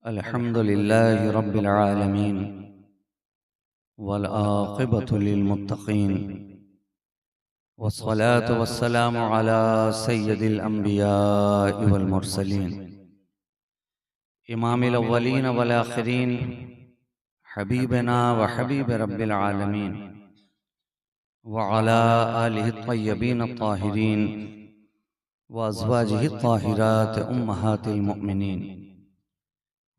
अल्हम्दुलिल्लाहि रब्बिल आलमीन वल आक़िबतु लिल मुत्तक़ीन वस्सलातु वस्सलामु अला सय्यिदिल अंबियाइ वल मुरसलीन इमामिल अव्वलीन वल आखिरीन हबीबना व हबीब रब्बिल आलमीन व अला आलिहि त्तय्यबीन त्ताहिरीन व अज़वाजिहि त्ताहिरात उम्महातिल मुमिनीन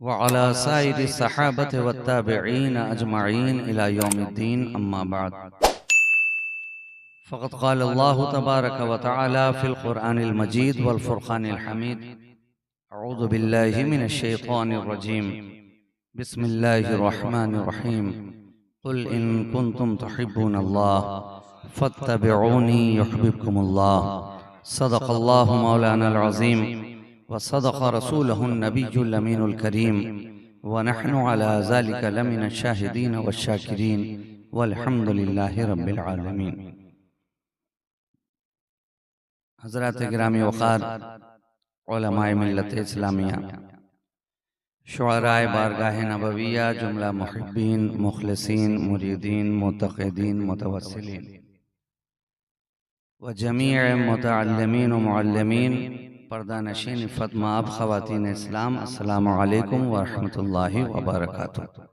व अला साइरि सहाबत व ताबिईन अजमईन इला यौमिद्दीन अम्मा बाद फ़क़द क़ाल अल्लाहु तबारक व तआला फ़िल क़ुरआनिल मजीद वल फ़ुरक़ानिल हमीद अऊज़ु बिल्लाहि मिनश शैतानिर रजीम बिस्मिल्लाहिर रहमानिर रहीम क़ुल इन कुन्तुम तुहिब्बूनल्लाह फ़त्तबिऊनी युहब्बिबकुमुल्लाह सदक़ल्लाहु मौलानाल अज़ीम व सदक़ रसूलुहुन नबियुल अमीनुल करीम व नहनु अला ज़ालिका लमिनश शाहिदीन वश्शाकिरीन वल्हम्दुलिल्लाहि रब्बिल आलमीन। हज़रात गिरामी वक़ार उलमाए मिल्लत इस्लामिया, शुअराए बारगाह नबविया, जुमला मुहिब्बीन, मुखलिसीन, मुरीदीन, मुतक़िदीन, मुतवस्सिलीन व जमीअ मुतअल्लिमीन व मुअल्लिमीन, पर्दा नशीन फ़ातिमा ख़वातीन इस्लाम, अस्सलामु अलैकुम व रहमतुल्लाहि व बरकातुहू।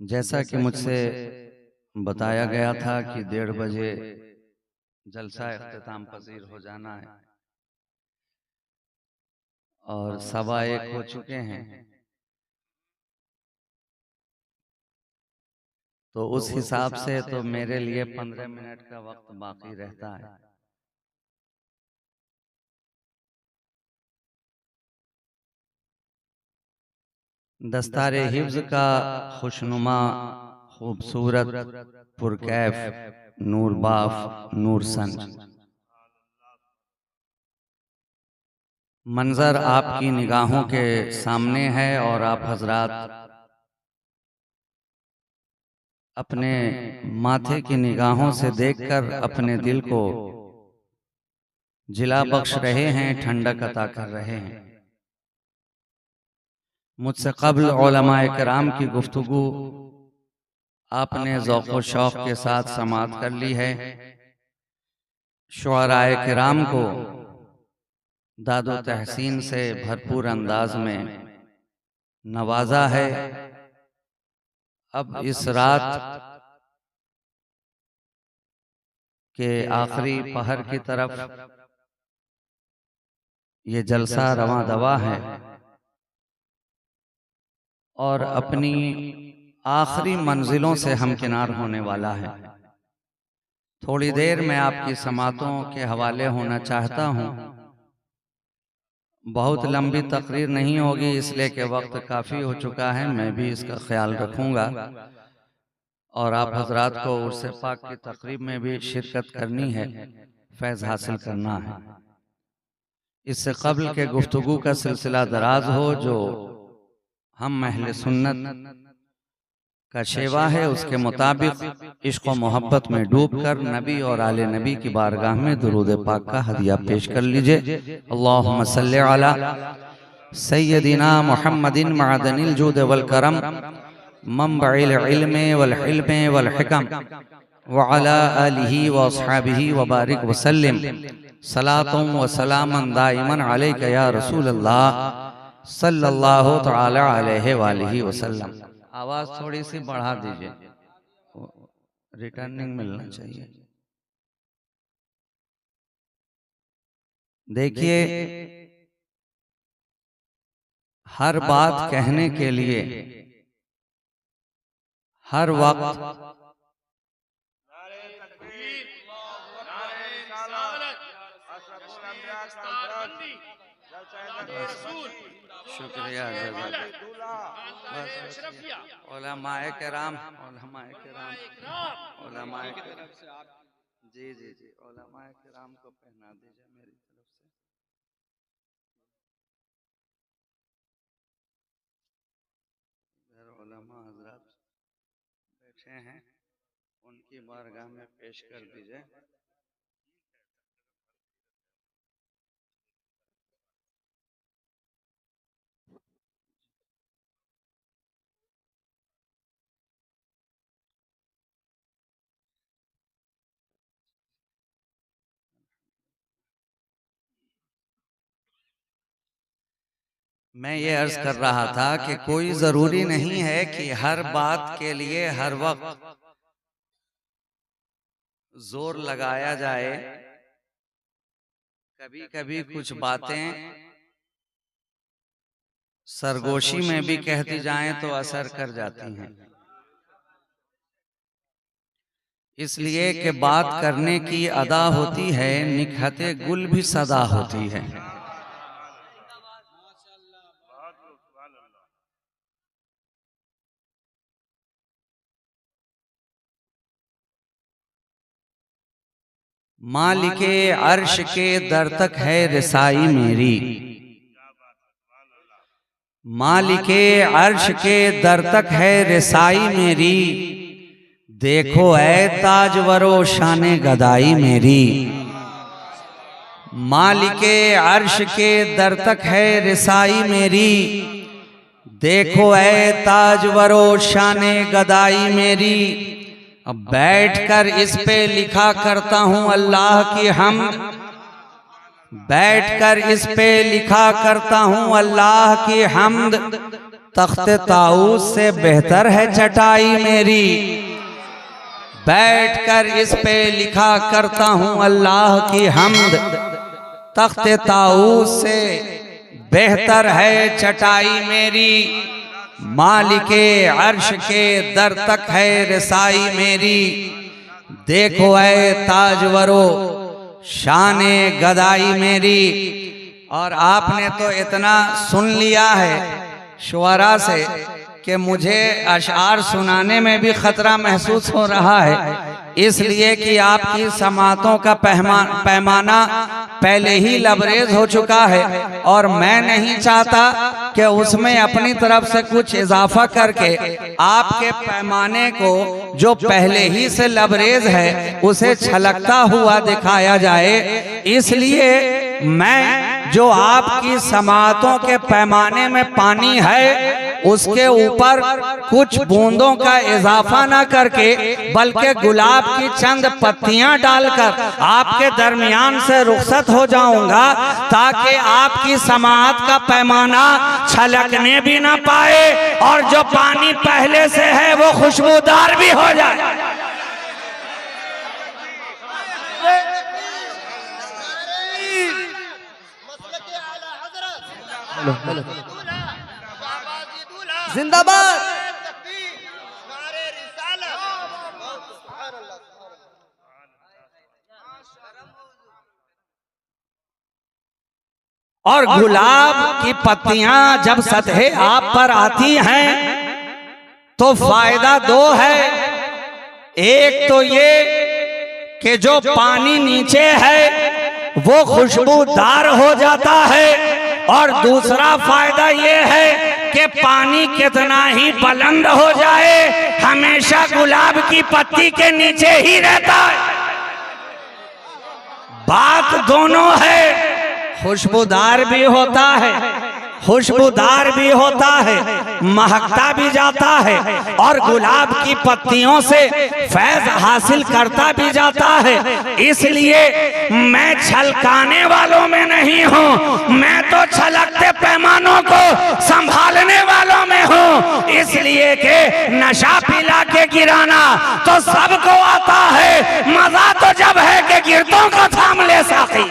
जैसा कि मुझसे बताया गया था कि 1:30 बजे जलसा इख्तिताम पजीर हो जाना है और 1:15 हो चुके हैं, तो उस हिसाब से तो मेरे लिए 15 मिनट का वक्त बाकी रहता है। दस्तारे हिफ्ज़ का खुशनुमा, खूबसूरत, पुरकैफ, नूर बाफ, नूर संज मंजर आपकी निगाहों के सामने है और आप हजरात अपने माथे की निगाहों से देखकर अपने दिल को जिला बख्श रहे हैं, ठंडक अता कर रहे हैं। मुझसे क़ब्ल उलमाए किराम की गुफ्तगू आपने ज़ौक़ व शौक़ के साथ समाअत कर ली है। शुअराए किराम को दादो तहसीन से भरपूर अंदाज में नवाजा है। अब इस रात के आखिरी पहर की तरफ ये जलसा रवां दवा है और अपनी आखिरी मंजिलों से हमकिनार होने वाला है। थोड़ी देर में आपकी समातों के हवाले होना चाहता हूँ। बहुत लंबी तकरीर नहीं होगी, इसलिए कि वक्त काफ़ी हो चुका है। मैं भी इसका ख्याल रखूँगा और आप हजरात को उर्स पाक की तकरीब में भी शिरकत करनी है, फैज़ हासिल करना है। इससे क़ब्ल के गुफ्तगू का सिलसिला दराज हो, जो हम अहले सुन्नत का शेवा है, उसके मुताबिक इश्क व मोहब्बत में डूबकर नबी और आले नबी की बारगाह में दुरूद पाक का हदिया पेश कर लीजिए। अल्लाहुम्मा सल्लि अला सय्यदिना मुहम्मदिन मअदनिल जूद वल करम मंबइल इल्म वल हिल्म वल हिकम व अला आलिहि व अस्हाबिहि व बारिक व सल्लिम सलातुम व सलामन दाइमन अलैका या रसूल अल्लाह सल्लल्लाहु तआला अलैहि व आलिहि वसल्लम। आवाज थोड़ी सी बढ़ा दीजिए, रिटर्निंग मिलना चाहिए। देखिए, हर बात कहने के लिए हर वक्त शुक्रिया उलमाए किराम, उलमाए किराम, उलमाए किराम, जी जी जी, उलमाए किराम को पहना दीजिए मेरी तरफ से। इधर उलमा हजरात बैठे हैं, उनकी बारगाह में पेश कर दीजिए। मैं ये अर्ज कर रहा था कि कोई जरूरी नहीं है कि हर बात के लिए हर वक्त जोर लगाया जाए। कभी कभी कुछ बातें सरगोशी में भी कहती जाएं तो असर कर जाती हैं। इसलिए कि बात करने की अदा होती है, निकहते गुल भी सदा होती है। मालिके अर्श के दर तक है रसाई मेरी, मालिके अर्श के दर तक है रसाई मेरी, देखो ऐ ताजवरो शाने गदाई मेरी। मालिके अर्श के दर तक है रसाई मेरी, देखो ऐ ताजवरो शाने गदाई मेरी। अब बैठकर इस पे लिखा करता हूँ अल्लाह की हम्द, बैठकर इस पे लिखा करता हूँ अल्लाह की हम्द। तख्ते ताऊस से बेहतर है चटाई मेरी, बैठकर इस पे लिखा करता हूँ अल्लाह की हम्द। तख्ते ताऊस से बेहतर है चटाई मेरी, मालिके अर्श के दर तक है रसाई मेरी। देखो ऐ ताजवरो शाने गदाई मेरी। और आपने तो इतना सुन लिया है शुअरा से कि मुझे अशआर सुनाने में भी खतरा महसूस हो रहा है, इसलिए कि आपकी समातों का पैमाना पहले ही लबरेज हो चुका है और मैं नहीं चाहता कि उसमें अपनी तरफ से कुछ इजाफा करके आपके पैमाने को जो पहले ही से लबरेज है उसे छलकता हुआ दिखाया जाए। इसलिए मैं जो आपकी समातों के पैमाने में पानी है उसके ऊपर कुछ बूंदों का इजाफा ना करके बल्कि गुलाब की चंद पत्तियां डालकर आपके दरमियान से रुखसत हो जाऊंगा, ताकि आपकी समात का पैमाना छलकने भी ना पाए और जो पानी पहले से है वो खुशबूदार भी हो जाए। जिंदाबाद। और गुलाब की पत्तियां जब सतहे आप पर आती हैं तो फायदा दो है। एक तो ये कि जो पानी नीचे है वो खुशबूदार हो जाता है, और दूसरा फायदा ये है कि पानी कितना ही बुलंद हो जाए हमेशा गुलाब की पत्ती के नीचे ही रहता है। बात दोनों है, खुशबूदार भी होता है, खुशबूदार भी होता है, महकता भी जाता है और गुलाब की पत्तियों से फैज हासिल करता भी जाता है। इसलिए मैं छलकाने वालों में नहीं हूँ, मैं तो छलकते पैमानों को संभालने वालों में हूँ। इसलिए कि नशा पिला के गिराना तो सबको आता है, मजा तो जब है कि गिरतों को थाम ले साथी।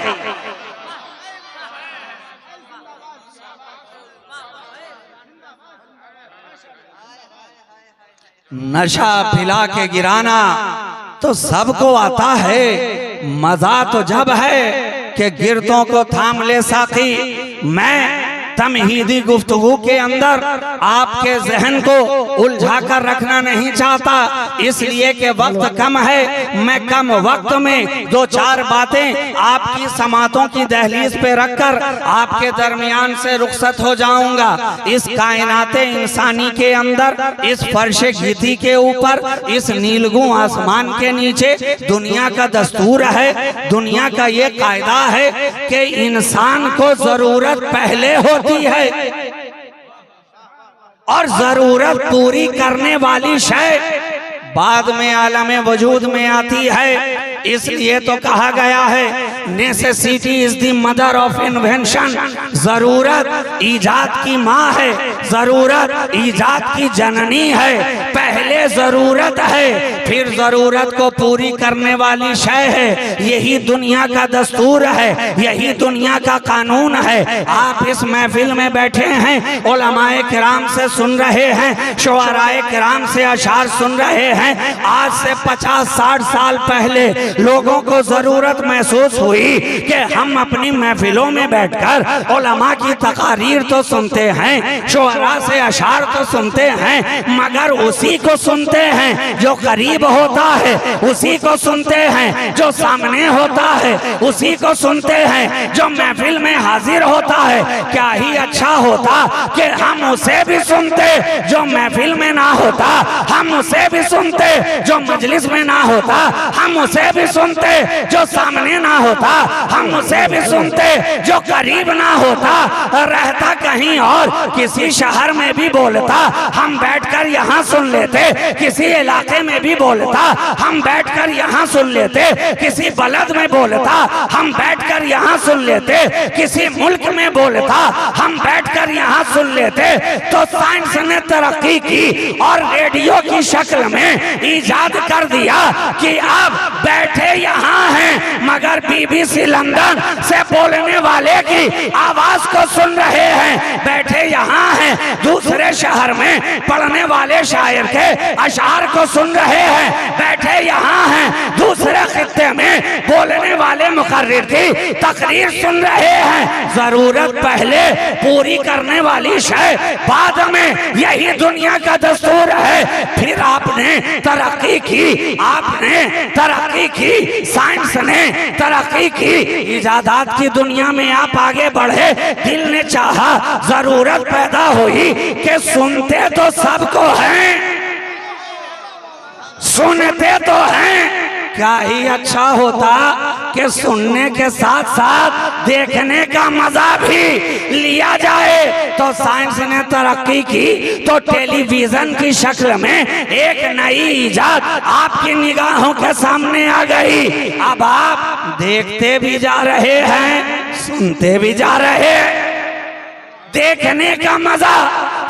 नशा पिला के गिराना तो सबको आता है, मजा तो जब है कि गिरतों को थाम ले साथी। मैं तमहीदी गुफ्तगू के अंदर आपके जहन को उलझा कर रखना नहीं चाहता, इसलिए कि वक्त कम है। मैं कम वक्त में दो चार बातें आपकी समातों की दहलीज पे रखकर आपके दरमियान से रुखसत हो जाऊंगा। इस कायनाते इंसानी के अंदर, इस फर्शे गीती के ऊपर, इस नीलगू आसमान के नीचे दुनिया का दस्तूर है, दुनिया का ये कायदा है कि इंसान को जरूरत पहले होती है और जरूरत पूरी करने वाली शय बाद में आलम वजूद में आती है। इसलिए तो कहा गया है necessity is the mother of invention. जरूरत ईजाद की माँ है, जरूरत ईजाद की जननी है। पहले जरूरत है, फिर जरूरत को पूरी करने वाली शय है। यही दुनिया का दस्तूर है, यही दुनिया का कानून है। आप इस महफिल में बैठे हैं, उलमाए किराम से सुन रहे हैं, शुआराए किराम से अशार सुन रहे हैं। आज से 50-60 साल पहले लोगों को जरूरत महसूस हुई कि हम अपनी महफिलों में बैठकर उलमा की तकारीर तो सुनते हैं, शुआरा से अशार तो सुनते हैं, मगर उसी को सुनते हैं जो करीब होता है, उसी को सुनते हैं जो सामने होता है, उसी को सुनते हैं जो महफिल में हाजिर होता है। क्या ही अच्छा होता कि हम उसे भी सुनते जो महफिल में ना होता, हम उसे भी सुनते जो मजलिस में ना होता, हम उसे भी सुनते जो सामने ना होता, हम उसे भी सुनते जो करीब ना होता, रहता कहीं और किसी शहर में भी बोलता, हम बैठकर यहाँ सुन लेते। किसी इलाके में भी बोलता, हम बैठकर यहाँ सुन लेते। किसी बलद में बोलता, हम बैठकर यहाँ सुन लेते। किसी मुल्क में बोलता, हम बैठकर यहाँ सुन लेते। तो साइंस ने तरक्की की और रेडियो की शक्ल में ईजाद कर दिया कि अब बैठे यहाँ हैं मगर बीबीसी लंदन से बोलने वाले की आवाज को सुन रहे हैं। बैठे यहाँ हैं दूसरे शहर में पढ़ने वाले शायर के अशार को सुन रहे हैं। बैठे यहाँ हैं दूसरे खित्ते में बोलने वाले मुकर्रिर की तकरीर सुन रहे हैं। जरूरत पहले पूरी करने वाली शय बाद में, यही दुनिया का दस्तूर है। फिर आपने तरक्की की, आपने तरक्की की, साइंस ने तरक्की की, इजादात की दुनिया में आप आगे बढ़े। दिल ने चाहा, जरूरत पैदा हुई कि सुनते तो सबको हैं, सुनते तो हैं। क्या ही अच्छा होता कि सुनने के साथ साथ देखने का मजा भी लिया जाए। तो साइंस ने तरक्की की तो टेलीविजन की शक्ल में एक नई इजाद आपकी निगाहों के सामने आ गई। अब आप देखते भी जा रहे हैं, सुनते भी जा रहे हैं। देखने का मजा,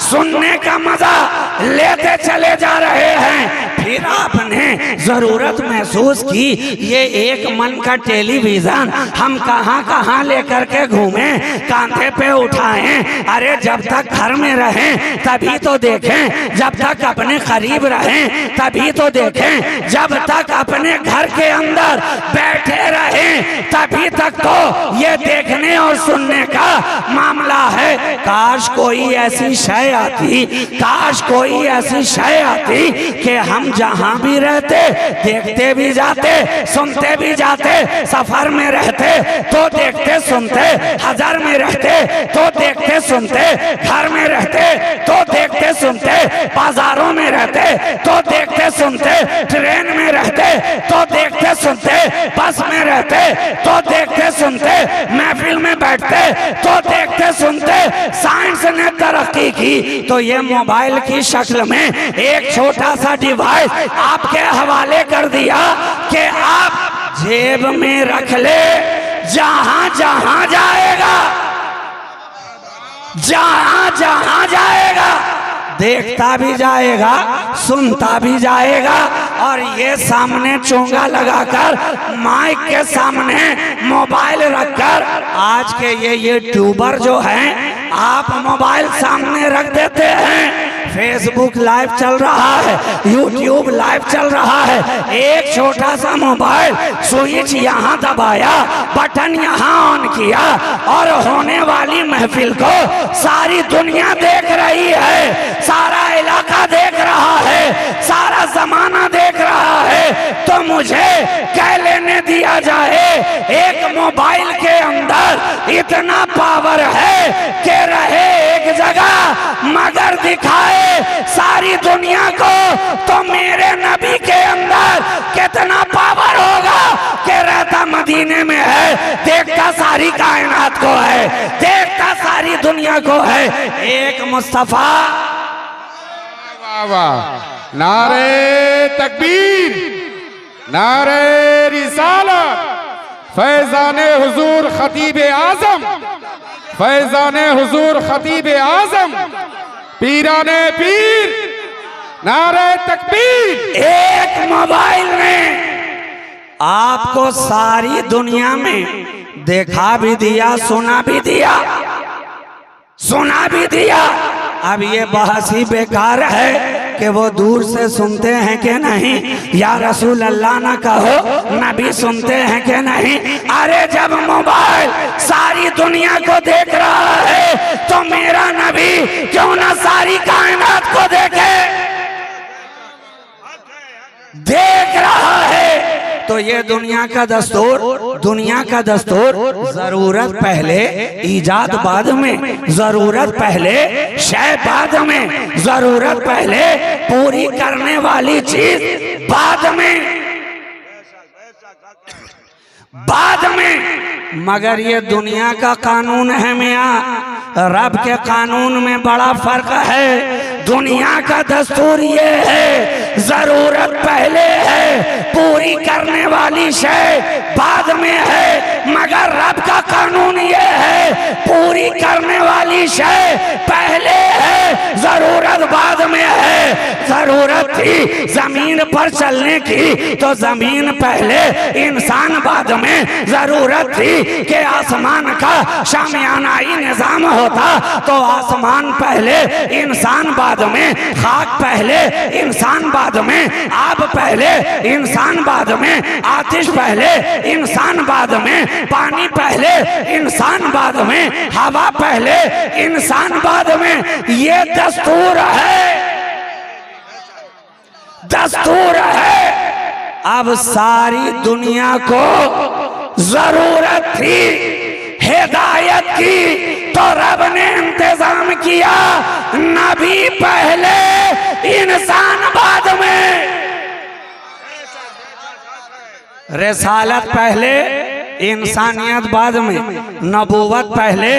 सुनने का मजा लेते चले जा रहे हैं। फिर आपने जरूरत महसूस की ये एक मन का टेलीविजन हम कहां कहां लेकर के घूमे, कांधे पे उठाएं। अरे जब तक घर में रहें तभी तो देखें, जब तक अपने करीब रहें तभी तो देखें, जब तक अपने घर के अंदर बैठे रहें तभी तक तो ये देखने और सुनने का मामला है। काश कोई ऐसी शय आती, काश कोई ऐसी शय आती कि हम जहां भी रहते देखते भी जाते, सुनते भी जाते। सफर में रहते तो देखते सुनते, हजर में रहते तो देखते सुनते, घर में रहते तो देखते सुनते, बाजारों में रहते तो देखते सुनते, ट्रेन में रहते तो देखते सुनते, बस में रहते तो देखते सुनते, महफिल में बैठते तो देखते सुनते। साइंस ने तरक्की की तो ये मोबाइल की शक्ल में एक छोटा सा डिवाइस आपके हवाले कर दिया कि आप जेब में रख ले, जहां जहां जाएगा, जहां जहां जाएगा देखता भी जाएगा, सुनता भी जाएगा। और ये सामने चोंगा लगाकर माइक के सामने मोबाइल रखकर, आज के ये यूट्यूबर जो हैं, आप मोबाइल सामने रख देते हैं, फेसबुक लाइव चल रहा है, यूट्यूब लाइव चल रहा है। एक छोटा सा मोबाइल स्विच यहाँ दबाया, बटन यहाँ ऑन किया और होने वाली महफिल को सारी दुनिया देख रही है, सारा इलाका देख रहा है, सारा जमाना देख रहा है। तो मुझे कह लेने दिया जाए, एक मोबाइल के अंदर इतना पावर है कि रहे एक जगह मगर दिखाए सारी दुनिया को। तो मेरे नबी के अंदर कितना पावर होगा कि रहता मदीने में है, देखता सारी कायनात को है, देखता सारी दुनिया को है। एक मुस्तफा, वाह वाह, नारे तकबीर, नारे रिसालत, फैजान हुजूर खतीब आजम, फैजान हुजूर खतीब आजम, पीराने पीर, नारे तकबीर। एक मोबाइल ने आपको सारी दुनिया में देखा भी दिया, सुना भी दिया, सुना भी दिया। अब ये बहस ही बेकार है कि वो दूर से सुनते हैं कि नहीं, या रसूल अल्लाह ना कहो, नबी सुनते हैं कि नहीं। अरे जब मोबाइल सारी दुनिया को देख रहा है तो मेरा नबी क्यों ना सारी कायनात को देखे। देख रहा है तो ये दुनिया का दस्तूर, दुनिया का दस्तूर, जरूरत पहले, ईजाद बाद में, जरूरत पहले, शय बाद में, जरूरत पहले, पूरी करने वाली चीज बाद में, बाद में। मगर ये दुनिया का कानून है मियां, रब के कानून में बड़ा फर्क है। दुनिया का दस्तूर ये है, जरूरत पहले है, पूरी करने वाली शय बाद में है। मगर रब का कानून ये है, पूरी करने वाली शय पहले है, जरूरत बाद में है। जरूरत थी जमीन पर चलने की तो जमीन पहले, इंसान बाद में। जरूरत थी कि आसमान का शामियानाई निजाम होता तो आसमान पहले, इंसान बाद में। खाक पहले, इंसान बाद में। आग पहले, इंसान बाद में। आतिश पहले, इंसान बाद में। पानी पहले, इंसान बाद में। हवा पहले, इंसान बाद में। ये दस्तूर है, दस्तूर है। अब सारी दुनिया को जरूरत थी हिदायत की तो रब ने इंतजाम किया, नबी पहले, इंसान बाद में। रिसालत पहले, इंसानियत बाद में। नबूवत पहले,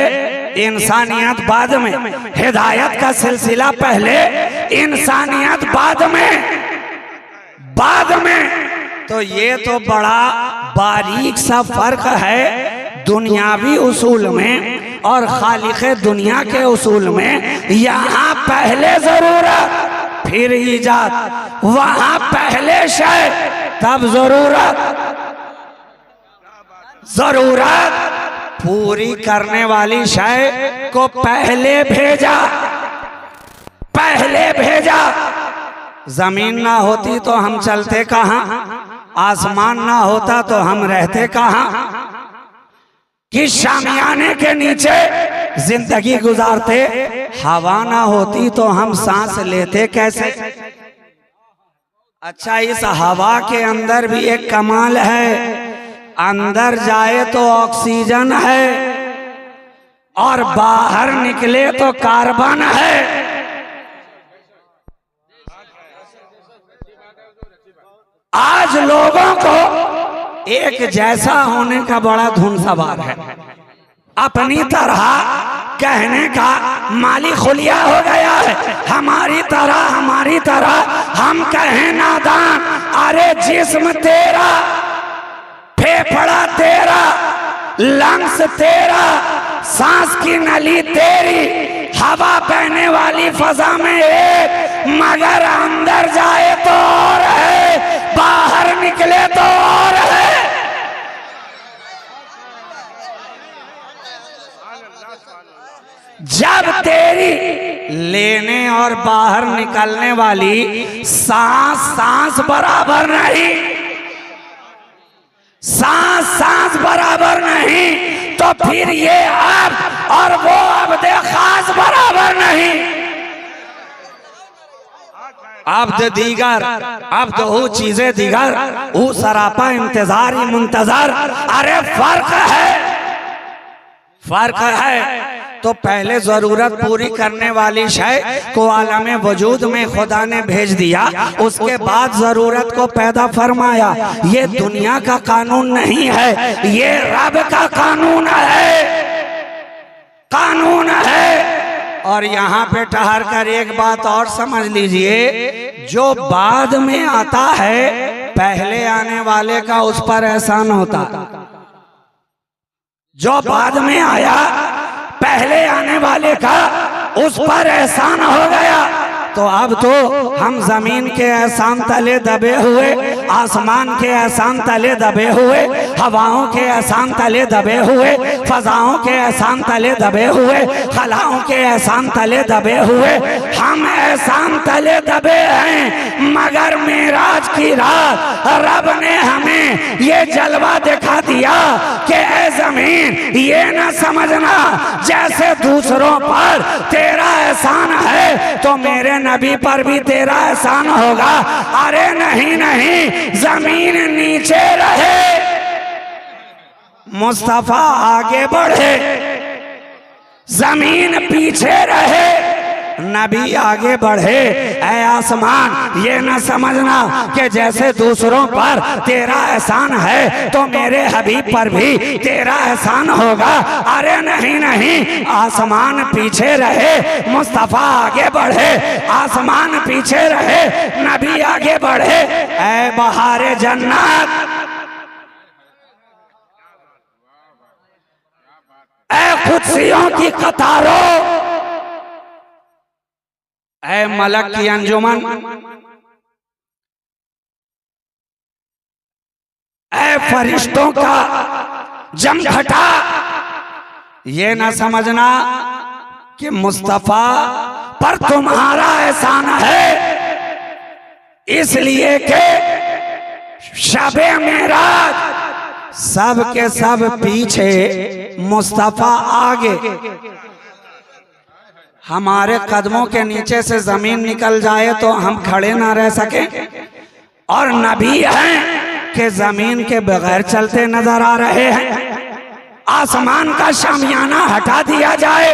इंसानियत बाद में। हिदायत का सिलसिला पहले, इंसानियत बाद में, बाद में। तो ये तो बड़ा बारीक सा फर्क है दुनियावी उसूल में और खालिक दुनिया के उसूल में। यहाँ पहले जरूरत फिर ईजाद, वहां पहले शय तब जरूरत। जरूरत पूरी करने वाली शय को पहले भेजा, पहले भेजा। जमीन ना होती तो हम चलते कहां, आसमान ना होता तो हम रहते कहां, किस शामियाने के नीचे जिंदगी गुजारते। हवा ना होती तो हम सांस लेते कैसे। अच्छा, इस हवा के अंदर भी एक कमाल है, अंदर जाए तो ऑक्सीजन है और बाहर निकले तो कार्बन है। आज लोगों को एक जैसा होने का बड़ा धुन सवार है, अपनी तरह कहने का माली खुलिया हो गया है। हमारी तरह, हमारी तरह हम कहें नादान। अरे जिस्म तेरा, फेफड़ा तेरा, लंग्स तेरा, सांस की नली तेरी, हवा बहने वाली फजा में एक, मगर अंदर जाए तो और है, बाहर निकले तो और है। जब तेरी लेने और बाहर निकलने वाली सांस सांस बराबर नहीं, सांस सांस बराबर नहीं, तो फिर ये अब और वो अब्दे खास बराबर नहीं। अब्द दीगर, अब्द हो चीजें दीगर, वो सरापा इंतजारी मुंतजर। अरे फर्क है, फर्क है। तो पहले जरूरत पूरी करने वाली शय को आलम वजूद में खुदा ने भेज दिया, उसके बाद जरूरत को पैदा फरमाया। ये दुनिया का कानून नहीं है, ये रब का कानून है, कानून है। और यहाँ पे ठहर कर एक बात और समझ लीजिए, जो बाद में आता है पहले आने वाले का उस पर एहसान होता, जो बाद में आया पहले आने वाले का उस पर एहसान हो गया। तो अब तो हम जमीन के एहसान तले दबे हुए, आसमान के एहसान तले दबे हुए, हवाओं के एहसान तले दबे हुए, फजाओं के एहसान तले दबे हुए, खलाओं के एहसान तले दबे हुए, हम एहसान तले दबे हैं। मगर मेराज की रात रब ने हमें ये जलवा दिखा दिया कि ऐ जमीन ये न समझना जैसे दूसरों पर तेरा एहसान है तो मेरे नबी पर भी तेरा एहसान होगा। अरे नहीं नहीं, जमीन नीचे रहे, मुस्तफा आगे बढ़े, जमीन पीछे रहे, नबी आगे बढ़े। ऐ आसमान ये न समझना कि जैसे दूसरों पर तेरा एहसान है तो मेरे हबीब पर भी तेरा एहसान होगा। अरे नहीं नहीं, आसमान पीछे रहे, मुस्तफा आगे बढ़े, आसमान पीछे रहे, नबी आगे बढ़े। ऐ बहारे जन्नत, ऐ खुदसियों की कतारों, ऐ मलक की अंजुमन, ऐ फरिश्तों का जमघटा, ये ना समझना कि मुस्तफा पर तुम्हारा एहसान है इसलिए कि शबे मेराज सब के सब पीछे, मुस्तफा आगे। हमारे कदमों के नीचे से जमीन निकल जाए तो हम खड़े ना रह सके, और नबी हैं कि जमीन के बगैर चलते नजर आ रहे हैं। आसमान का शामियाना हटा दिया जाए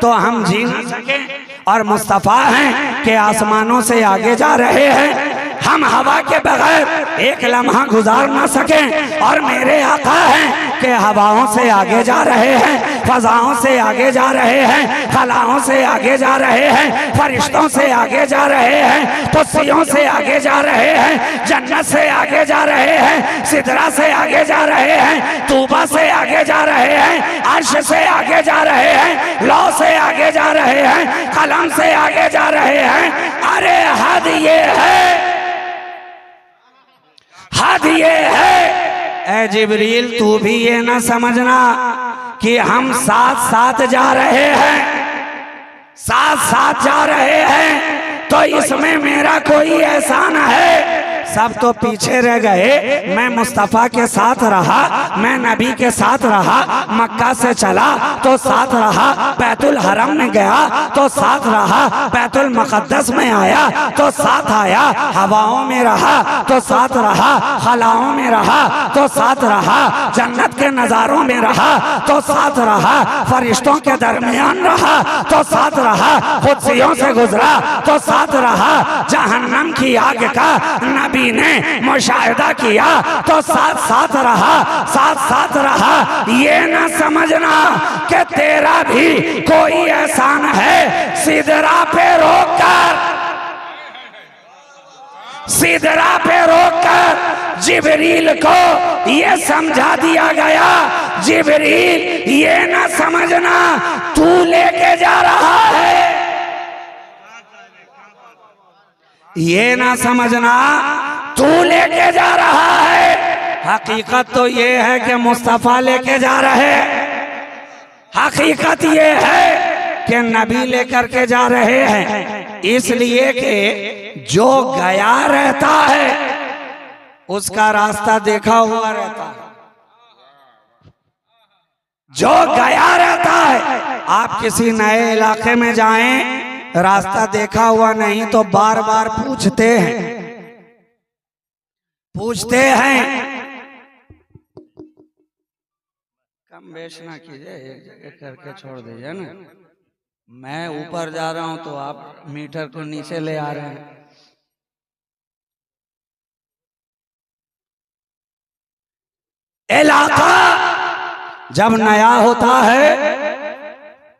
तो हम जी ना सके, और मुस्तफा हैं कि आसमानों से आगे जा रहे हैं। हम हवा के बगैर एक लम्हा गुजार ना सकें, और मेरे आका हैं कि हवाओं से आगे जा रहे हैं, फजाओं से आगे जा रहे हैं, खलाओं से आगे जा रहे हैं, फरिश्तों से आगे जा रहे हैं, कुर्सियों से आगे जा रहे हैं, जन्नत से आगे जा रहे हैं, सिदरा से आगे जा रहे हैं, तूबा से आगे जा रहे हैं, अर्श से आगे जा रहे हैं, लौ से आगे जा रहे हैं, कलम से आगे जा रहे हैं। अरे हद ये है, हद ये है। ऐ जिब्रील तू भी ये ना समझना कि हम साथ साथ जा रहे हैं, साथ साथ जा रहे हैं तो इसमें मेरा कोई एहसान है। सब तो पीछे रह गए, मैं मुस्तफ़ा के साथ रहा, मैं नबी के साथ रहा, मक्का से चला तो साथ रहा, बैतुल हरम में गया तो साथ रहा, बैतुल मुक़द्दस में आया तो साथ आया, हवाओं में रहा तो साथ रहा, खलाओं में रहा तो साथ रहा, जन्नत के नज़ारों में रहा तो साथ रहा, फरिश्तों के दरमियान रहा तो साथ रहा, कुर्सियों से गुजरा तो साथ रहा, जहन्नम की आग का नबी ने मुशाहिदा किया तो साथ साथ रहा, साथ साथ रहा। ये ना समझना कि तेरा भी कोई एहसान है। सिदरा पे रोककर, सिदरा पे रोककर जिब्रील को ये समझा दिया गया, जिब्रील ये ना समझना तू लेके जा रहा है, ये ना समझना तू लेके जा रहा है। हकीकत तो ये है कि मुस्तफ़ा लेके जा रहे, हकीकत ये है कि नबी लेकर के जा रहे हैं। इसलिए कि जो गया रहता है उसका रास्ता देखा हुआ रहता है, जो गया रहता है। आप किसी नए इलाके में जाएं, रास्ता देखा हुआ नहीं तो बार बार पूछते हैं, पूछते हैं। कम बेश ना कीजिए, एक जगह करके छोड़ दीजिए ना। मैं ऊपर जा रहा हूं तो आप मीटर को नीचे ले आ रहे हैं। इलाका जब नया होता है,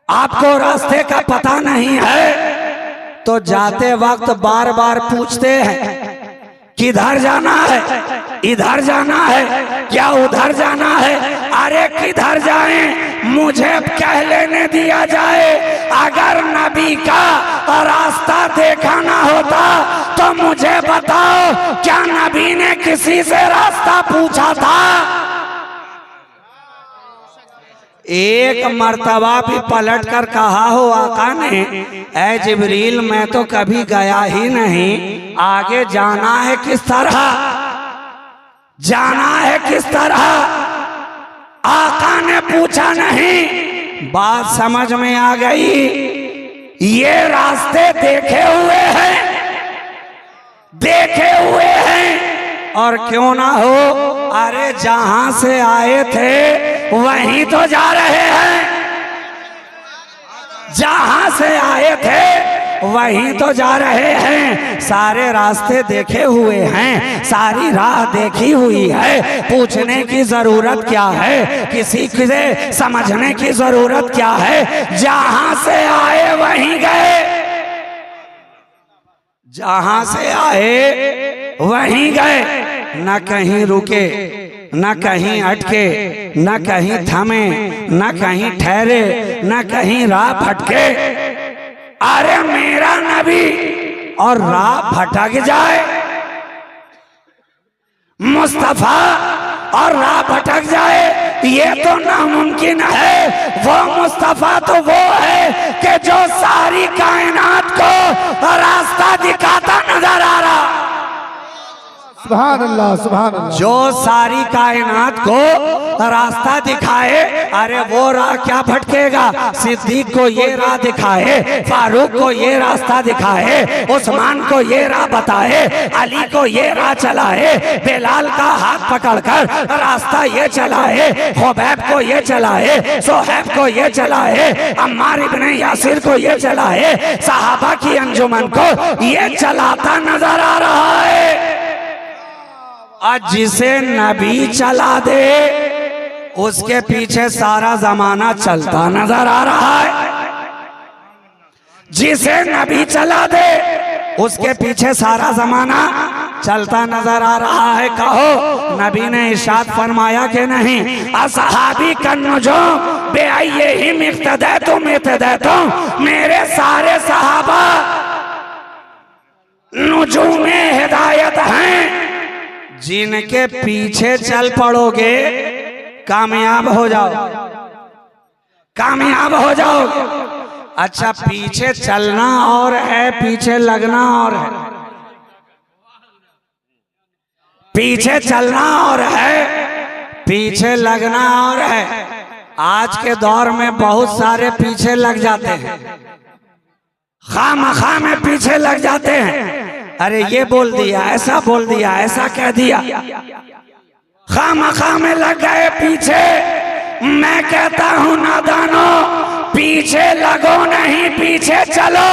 आपको रास्ते का पता नहीं है तो जाते वक्त बार बार पूछते हैं किधर जाना है, इधर जाना है, क्या उधर जाना है? अरे किधर जाएं मुझे कह लेने दिया जाए। अगर नबी का रास्ता देखा ना होता तो मुझे बताओ, क्या नबी ने किसी से रास्ता पूछा था? एक मर्तबा भी पलट कर कहा हो आका ने, ऐ जिब्रील मैं तो कभी गया ही नहीं, आगे जाना है किस तरह, जाना है किस तरह? आका ने पूछा नहीं, बात समझ में आ गई। ये रास्ते देखे हुए हैं, देखे हुए हैं, और क्यों ना हो, अरे जहां से आए थे वहीं तो जा रहे हैं, जहां से आए थे वहीं तो जा रहे हैं। सारे रास्ते देखे हुए हैं, सारी राह देखी हुई है, पूछने की जरूरत क्या है, किसी से समझने की जरूरत क्या है? जहां से आए वहीं गए, जहां से आए वहीं गए, न कहीं रुके, न कहीं अटके, न कहीं थमे, न कहीं ठहरे, न कहीं राह भटके। अरे मेरा नबी और राह भटक जाए, मुस्तफा और राह भटक जाए, ये तो नामुमकिन है। वो मुस्तफा तो वो है कि जो सारी कायनात को रास्ता दिखाता नजर आ रहा, सुभान अल्लाह, सुभान अल्लाह। जो सारी कायनात को रास्ता दिखाए। अरे वो राह क्या भटकेगा? सिद्दीक को ये राह दिखाए, फारूक को ये रास्ता दिखाए, उस्मान को ये राह बताए, अली को ये राह चलाए, बिलाल का हाथ पकड़कर रास्ता ये चलाए, खुबैब को ये चलाए, सोहैब को ये चलाए, अम्मार इब्ने यासिर को ये चलाए, सहाबा की अंजुमन को ये चलाता नजर आ रहा है। आज जिसे नबी चला दे उसके पीछे सारा जमाना चलता नजर आ रहा है। जिसे नबी चला दे उसके पीछे सारा जमाना चलता नजर आ रहा है। कहो नबी ने इरशाद फरमाया कि नहीं, असहाबी कन्नुजुम बेअय्यिहिम इक्तदैतुम इक्तदैतुम, मेरे सारे सहाबा नुजूमे हिदायत हैं, जिनके पीछे चल पड़ोगे कामयाब हो जाओ, कामयाब हो जाओ। अच्छा, पीछे चलना और है, पीछे लगना और है। पीछे चलना और है, पीछे लगना और है। आज के दौर में बहुत सारे पीछे लग जाते हैं, खामखा में पीछे लग जाते हैं। अरे ये बोल दिया, ऐसा बोल दिया, ऐसा कह दिया, खामखा में लग गए पीछे। मैं कहता हूं नादानो, पीछे लगो नहीं, पीछे चलो।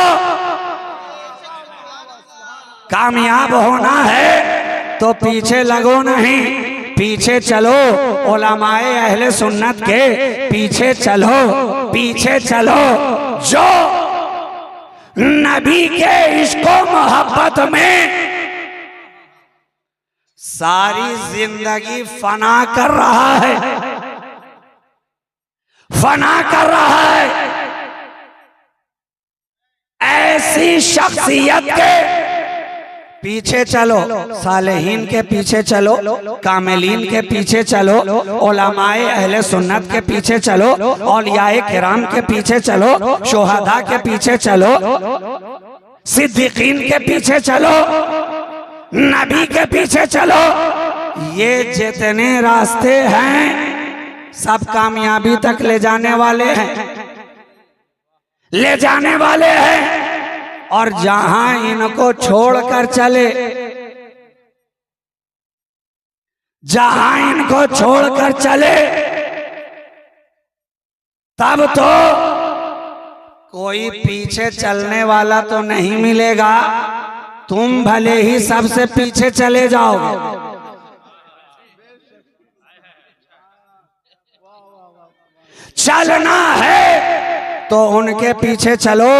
कामयाब होना है तो पीछे लगो नहीं, पीछे चलो। उलमाए अहले सुन्नत के पीछे चलो, पीछे चलो। जो नबी के इश्को मोहब्बत में सारी जिंदगी फना कर रहा है, फना कर रहा है, ऐसी शख्सियत के पीछे चलो, सालेहीन के पीछे चलो, कामिलीन के पीछे चलो, उलमाए अहले सुन्नत के पीछे चलो, औलियाए किराम के पीछे चलो, शुहदा के पीछे चलो, सिद्दीकीन के पीछे चलो, नबी के पीछे चलो। ये जितने रास्ते हैं सब कामयाबी तक ले जाने वाले हैं, ले जाने वाले हैं। और जहां इनको छोड़कर चले, जहां इनको छोड़कर चले, तब तो कोई पीछे चलने वाला तो नहीं मिलेगा। तुम भले ही सबसे पीछे चले जाओगे, चलना है तो उनके पीछे चलो,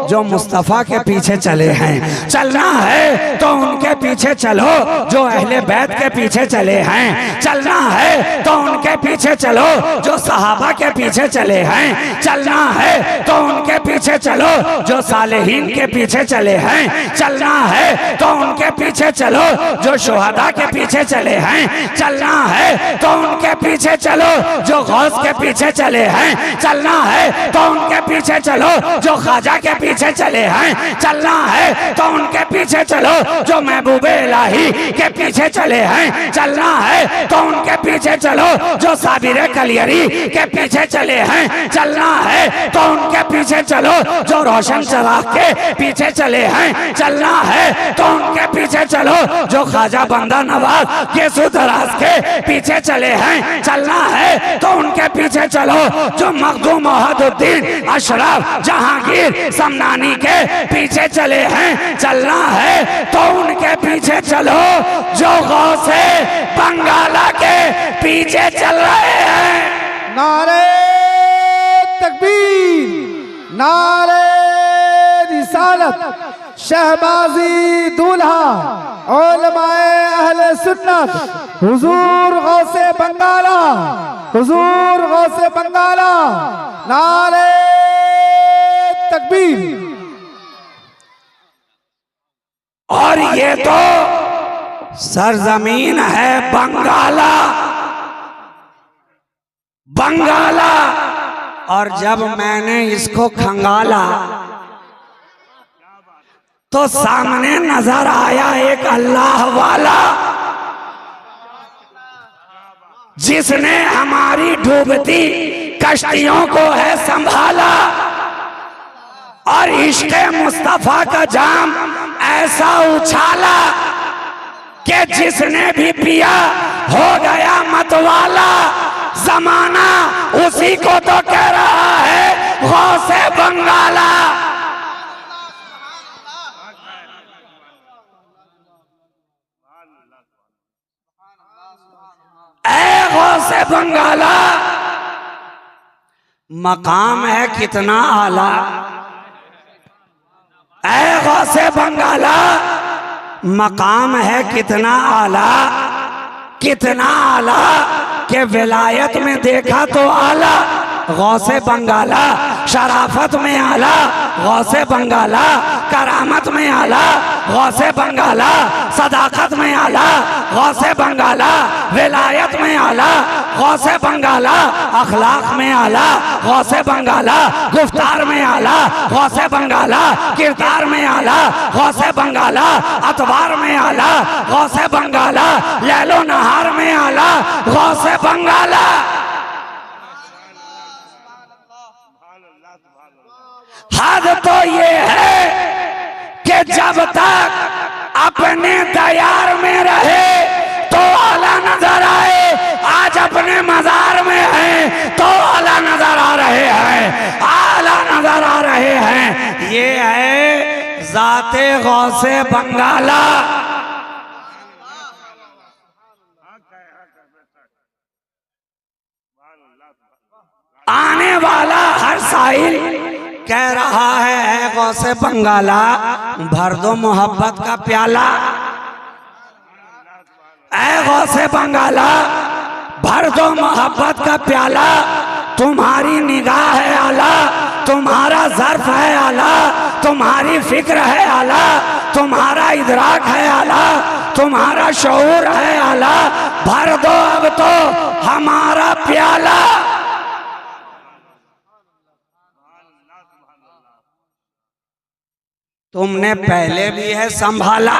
जो मुस्तफ़ा के पीछे चले हैं, चलना है तो उनके पीछे चलो जो अहले बैत के पीछे चले हैं, चलना है तो उनके पीछे चलो जो सहाबा के पीछे चले हैं, चलना है तो उनके पीछे चलो जो सालेहीन के पीछे चले हैं, चलना है तो उनके पीछे चलो जो शुहदा के पीछे चले हैं, चलना है तो उनके पीछे चलो जो गौस के पीछे चले हैं, चलना है तो उनके पीछे चलो जो ख्वाजा के पीछे चले हैं, चलना है तो उनके पीछे चलो जो महबूबे इलाही के पीछे चले हैं, चलना है तो उनके पीछे चलो जो साबिर कलियरी के पीछे चले हैं, चलना है तो उनके पीछे चलो जो रोशन चराग के पीछे चले हैं, चलना है तो उनके पीछे चलो जो ख्वाजा बंदा नवाज के सुदराज के पीछे चले हैं, चलना है तो उनके पीछे चलो जो मखदूम मोहद्दीन अशरफ जहांगीर समनानी के पीछे चले हैं, चलना है तो उनके पीछे चलो जो गौसे बंगाला के पीछे चल रहे हैं। नारे तकबीर, नारे रिसालत, शहबाजी दूल्हा, उलमाए अहले सुन्नत, हुजूर गौसे बंगाला, हुजूर गौसे बंगाला, नारे तकबीर। और ये तो सरजमीन है बंगाला, बंगाला। और जब मैंने इसको खंगाला तो सामने नजर आया एक अल्लाह वाला जिसने हमारी डूबती कश्तियों को है संभाला। और इश्क़े मुस्तफा का जाम ऐसा उछाला कि जिसने भी पिया हो गया मतवाला। जमाना उसी को तो कह रहा है गौसे बंगाला। ऐ गौसे बंगाला, मकाम है कितना आला। ऐ गौसे बंगाला, मकाम है कितना आला, कितना आला के विलायत में देखा तो आला। गौसे बंगाला शराफत में आला, गौसे बंगाला करामत में आला, गौसे बंगाला सदाकत में आला, गौसे बंगाला विलायत में आला, गौसे बंगाला अखलाक में आला, गौसे बंगाला गुफ्तार में आला, गौसे बंगाला किरदार में आला, गौसे बंगाला अतवार में आला, गौसे बंगाला लैलो नहार में आला, गौसे बंगाला। हद तो ये है कि जब तक अपने दयार में रहे तो आला नजर आए। आज अपने मजार में हैं तो आला नजर आ रहे हैं, आला नजर आ रहे हैं। ये है जाते गौसे बंगाला। आने वाला हर साहिल कह रहा है गौसे बंगाला भर दो मोहब्बत का प्याला। ऐ गौसे बंगाला भर दो मोहब्बत का प्याला। तुम्हारी निगाह है आला, तुम्हारा ज़र्फ है आला, तुम्हारी फिक्र है आला, तुम्हारा इदराक है आला, तुम्हारा शऊर है आला। भर दो अब तो हमारा प्याला। तुमने पहले भी है संभाला,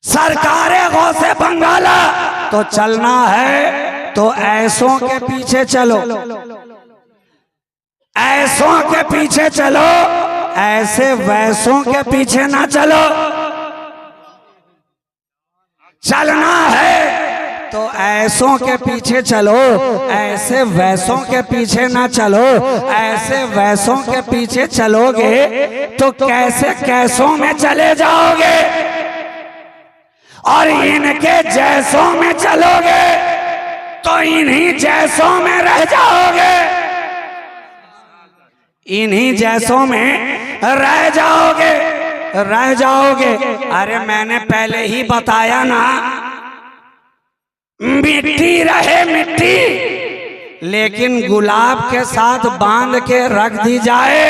सरकारे गौसे बंगाला। तो चलना है तो ऐसों के पीछे चलो, ऐसों के पीछे चलो, ऐसे वैसों के पीछे ना चलो। चलना है तो ऐसों के पीछे चलो, ऐसे वैसों के पीछे ना चलो। ऐसे वैसों के पीछे चलोगे तो कैसे कैसों में चले जाओगे और इनके जैसों में चलोगे तो इन्हीं जैसों में रह जाओगे, इन्हीं जैसों में रह जाओगे, रह जाओगे। अरे मैंने पहले ही बताया ना, मिट्टी रहे मिट्टी, लेकिन गुलाब के साथ बांध के रख दी जाए,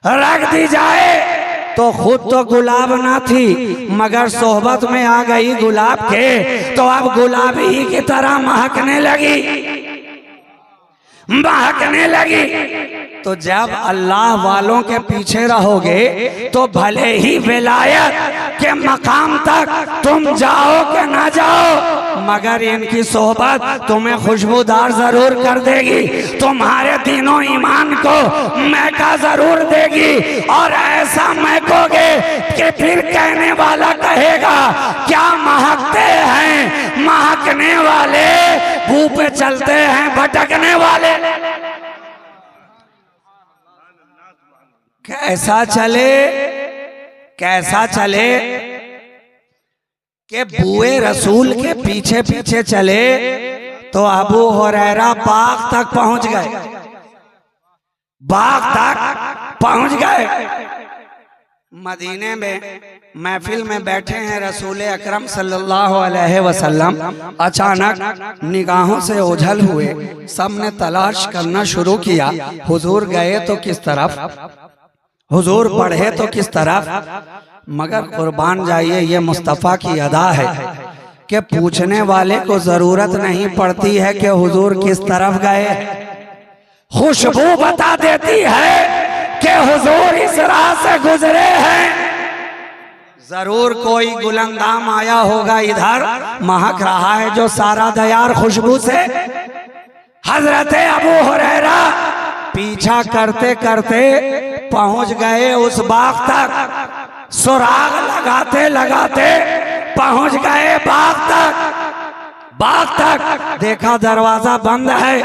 रख दी जाए तो खुद तो गुलाब ना थी, मगर सोहबत में आ गई गुलाब के, तो अब गुलाब ही की तरह महकने लगी, महकने लगी। तो जब अल्लाह वालों के पीछे रहोगे तो भले ही विलायत के मकाम तक तुम जाओ कि ना जाओ, मगर इनकी सोहबत तुम्हें खुशबूदार जरूर कर देगी, तुम्हारे दीनों ईमान को महका जरूर देगी। और ऐसा महकोगे कि फिर कहने वाला कहेगा क्या महकते हैं, महकने वाले बू पे चलते हैं भटकने वाले। कैसा चले, कैसा चले कि बुए रसूल के पीछे पीछे चले तो अबू हुरैरा बाग तक पहुंच गए, बाग तक पहुंच गए। मदीने में महफिल में बैठे हैं रसूल अकरम सल्लल्लाहु अलैहि वसल्लम, अचानक निगाहों से ओझल हुए, सबने तलाश करना शुरू किया, हुजूर गए तो किस तरफ, हुजूर बढ़े तो किस तरफ। मगर कुर्बान जाइए, ये मुस्तफ़ा की अदा है कि पूछने वाले को जरूरत नहीं पड़ती है कि हुजूर किस तरफ गए, खुशबू बता देती है कि हुजूर इस राह से गुजरे हैं। जरूर कोई गुलंदाम आया होगा इधर, महक रहा है जो सारा दयार खुशबू से। हजरत अबू हुरैरा पीछा करते करते पहुंच गए उस बाग तक, सुराग लगाते लगाते पहुंच गए बाग तक। बाग तक देखा दरवाजा बंद है,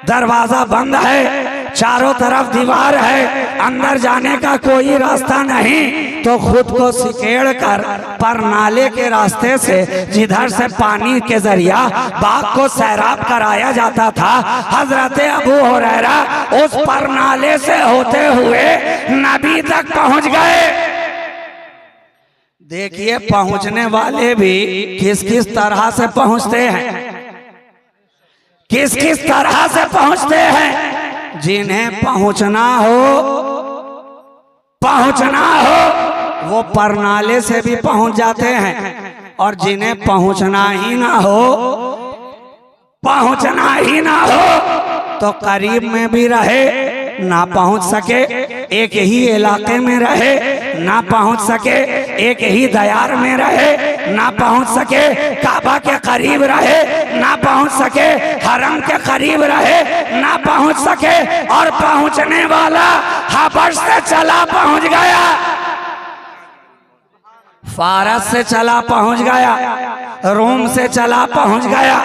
दरवाजा बंद है, चारों तरफ दीवार है, अंदर जाने का कोई रास्ता नहीं। तो खुद को सिकेड़ कर पर नाले के रास्ते से, जिधर से पानी के जरिया बाग को सैराब कराया जाता था, हजरत अबू हुरैरा उस पर नाले से होते हुए नबी तक पहुंच गए। देखिए पहुंचने वाले भी किस किस तरह से पहुंचते हैं, किस किस तरह से पहुंचते हैं। जिन्हें पहुंचना हो, पहुंचना हो वो परनाले से भी पहुंच जाते हैं, और जिन्हें पहुंचना ही ना हो, पहुंचना ही ना हो तो करीब में भी रहे ना पहुंच सके, एक ही इलाके में रहे ना पहुंच सके, एक ही दयार में रहे ना पहुंच सके, काबा के करीब रहे ना पहुंच सके, हरम के करीब रहे ना पहुंच सके, और पहुंचने वाला हबश से चला पहुंच गया, फारस से चला पहुंच गया, रोम से चला पहुंच गया,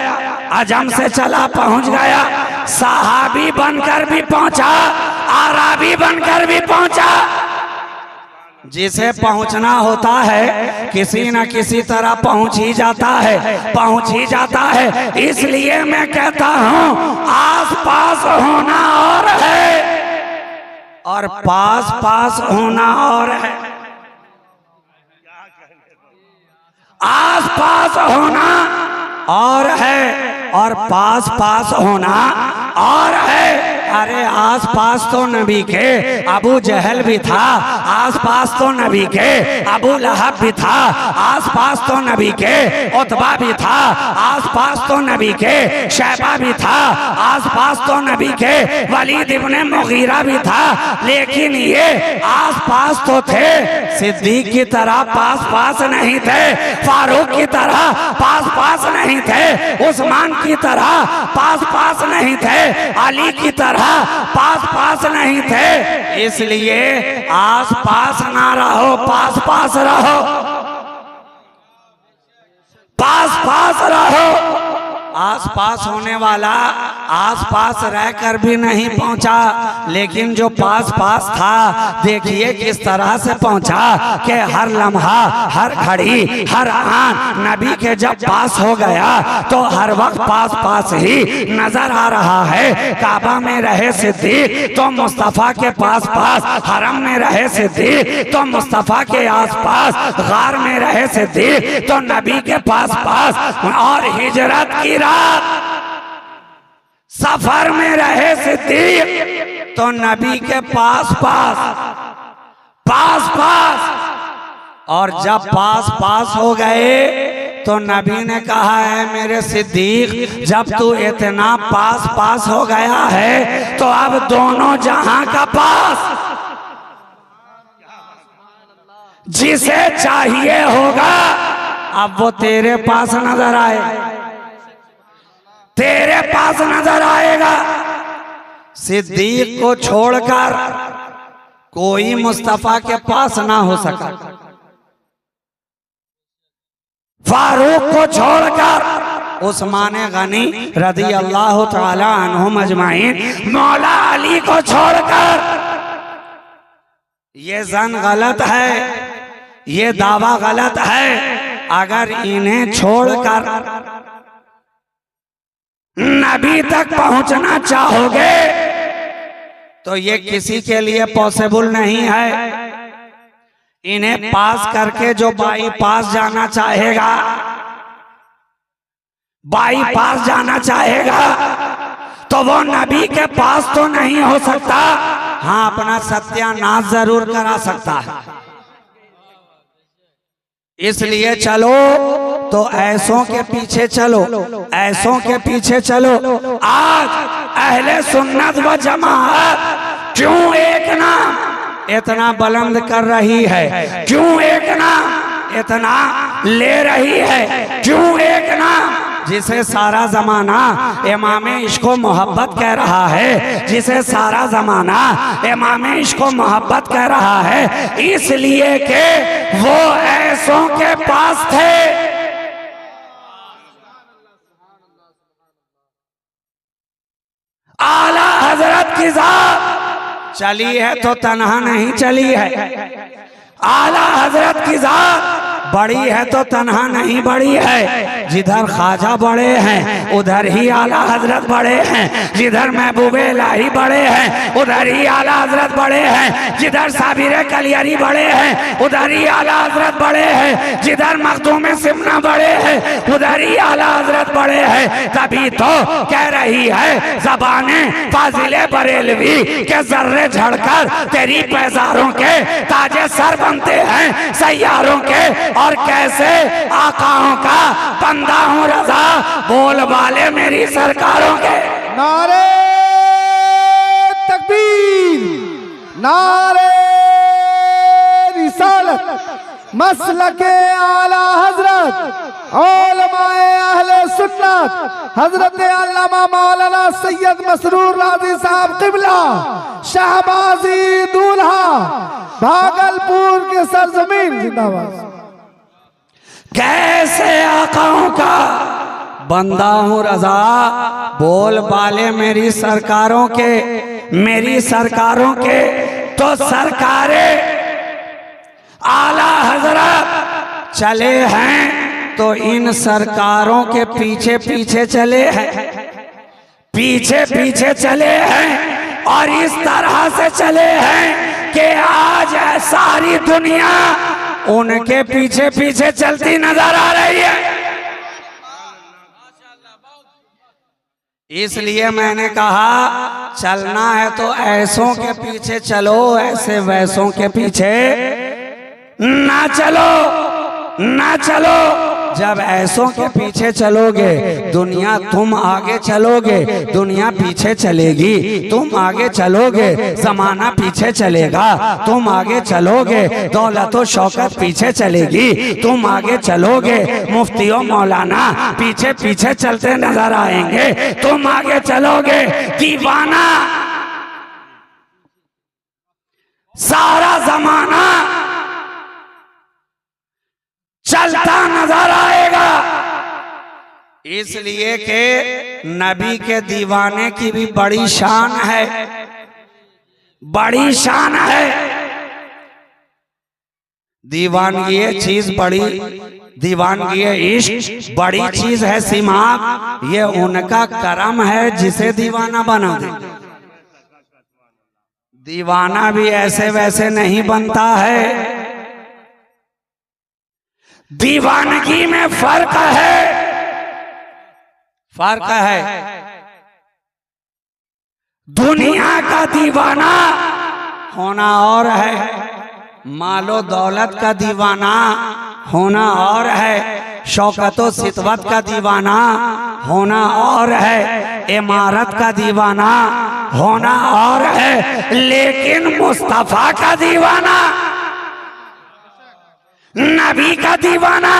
अजम से चला पहुंच गया, सहाबी बनकर भी पहुंचा, आराबी बनकर भी पहुंचा। जिसे पहुंचना होता है किसी न किसी तरह पहुंच ही जाता है, पहुंच ही जाता है। इसलिए मैं कहता हूं आस पास होना और है और पास पास होना और है। आस पास होना और है और पास पास होना और है। अरे आस पास तो नबी के अबू जहल भी था, आस पास तो नबी के अबू लहब भी था, आस पास तो नबी के उतबा भी था, आस पास तो नबी के शैबा भी था, आस पास तो नबी के वलीद इब्ने मुगीरा भी था। लेकिन ये आस पास तो थे, सिद्दीक की तरह पास पास नहीं थे, फारूक की तरह पास पास नहीं थे, उस्मान की तरह पास पास नहीं थे, अली की तरह पास पास नहीं थे। इसलिए आस पास ना रहो, पास पास रहो, पास पास रहो। आस पास होने वाला आस पास रहकर भी नहीं पहुंचा, लेकिन जो पास पास था देखिए किस तरह से पहुंचा कि हर लम्हा, हर घड़ी, हर आन नबी के जब पास हो गया तो हर वक्त पास पास ही नजर आ रहा है। काबा में रहे सिद्दीक तो मुस्तफा के पास पास, हरम में रहे सिद्दीक तो मुस्तफा के आस पास, गार में रहे सिद्दीक तो नबी के पास पास, और हिजरत की रात सफर में रहे सिद्दीक तो नबी के पास पास, पास पास। और जब पास पास हो गए तो नबी ने कहा है मेरे सिद्दीक, जब तू इतना पास पास हो गया है तो अब दोनों जहां का पास जिसे चाहिए होगा अब वो तेरे पास नजर आए, तेरे पास नजर आएगा। सिद्दीक को छोड़कर कोई मुस्तफा के पास ना हो सका, फारूक को छोड़कर उस्मान गनी रज़ी अल्लाह ताला अन्हुम अजमाइन, मौला अली को छोड़कर, ये जन गलत है, ये दावा गलत है। अगर इन्हें छोड़कर नबी तक पहुंचना चाहोगे तो ये किसी के लिए पॉसिबल नहीं है। इन्हें पास करके जो बाईपास जाना चाहेगा, बाईपास जाना चाहेगा तो वो नबी के पास तो नहीं हो सकता, हाँ अपना सत्यानाश जरूर करा सकता है। इसलिए चलो तो ऐसों के पीछे चलो, ऐसों के पीछे चलो। आज अहले सुन्नत व जमाअत क्यों एक नाम इतना बुलंद कर रही है, क्यों एक नाम इतना ले रही है, क्यों एक नाम जिसे सारा जमाना इमामे इश्को मोहब्बत कह रहा है, जिसे सारा जमाना इमामे इश्को मोहब्बत कह रहा है, इसलिए कि वो ऐसों के पास थे। आला हजरत की जात चली है तो तन्हा नहीं चली है, आला हजरत की जात बड़ी है तो तन्हा नहीं बड़ी है। जिधर ख्वाजा बड़े हैं उधर ही आला हजरत बड़े हैं, जिधर महबूबे इलाही बड़े हैं उधर ही आला हजरत बड़े हैं, जिधर साबिर कलियारी बड़े हैं उधर ही आला हजरत बड़े हैं, जिधर मखदूम सिमना बड़े हैं उधर ही आला हजरत बड़े हैं। तभी तो कह रही है ज़बाने फाजिले बरेलवी के जर्रे झड़कर तेरी पैजारों के ताजे सर बनते हैं सैयारों के, और कैसे आकाओं का बंदा हूँ रजा बोल वाले मेरी सरकारों के। नारे तकबीर, नारे रिसालत, मसलके आला हजरत उलमाए अहले सुन्नत हजरत अल्लामा मौलाना सैयद मसरूर राजी साहब किबला शहबाजी दूल्हा भागलपुर के सरजमीन जिंदाबाद। कैसे आकाओं का बंदा हूँ रजा बोल बाले मेरी सरकारों के, मेरी सरकारों के। तो सरकारे आला हजरत चले हैं तो इन सरकारों के पीछे पीछे चले हैं, पीछे पीछे चले हैं, और इस तरह से चले हैं कि आज सारी दुनिया उनके पीछे पीछे चलती नजर आ रही है। इसलिए मैंने कहा चलना है तो ऐसों के पीछे चलो, ऐसे वैसों के पीछे ना चलो, ना चलो। जब ऐसों के पीछे चलोगे दुनिया, तुम आगे चलोगे दुनिया पीछे चलेगी, तुम आगे चलोगे जमाना पीछे चलेगा, तुम आगे चलोगे दौलत और शौकत पीछे चलेगी, तुम आगे चलोगे मुफ्तियों मौलाना पीछे पीछे चलते नजर आएंगे, तुम आगे चलोगे दीवाना सारा जमाना चलता नजर आएगा। इसलिए कि नबी के दीवाने की भी बड़ी शान है, बड़ी शान है। दीवानगी ये चीज बड़ी, दीवानगी इश्क बड़ी चीज है सिमाक, ये उनका करम है जिसे दीवाना बना दे। दीवाना भी ऐसे वैसे नहीं बनता है, दीवानगी में फर्क है, फर्क है। दुनिया का दीवाना होना और है, मालो दौलत का दीवाना होना और है, शौकतो सितवत का दीवाना होना और है, इमारत का दीवाना होना और है, लेकिन मुस्तफा का दीवाना, नबी का दीवाना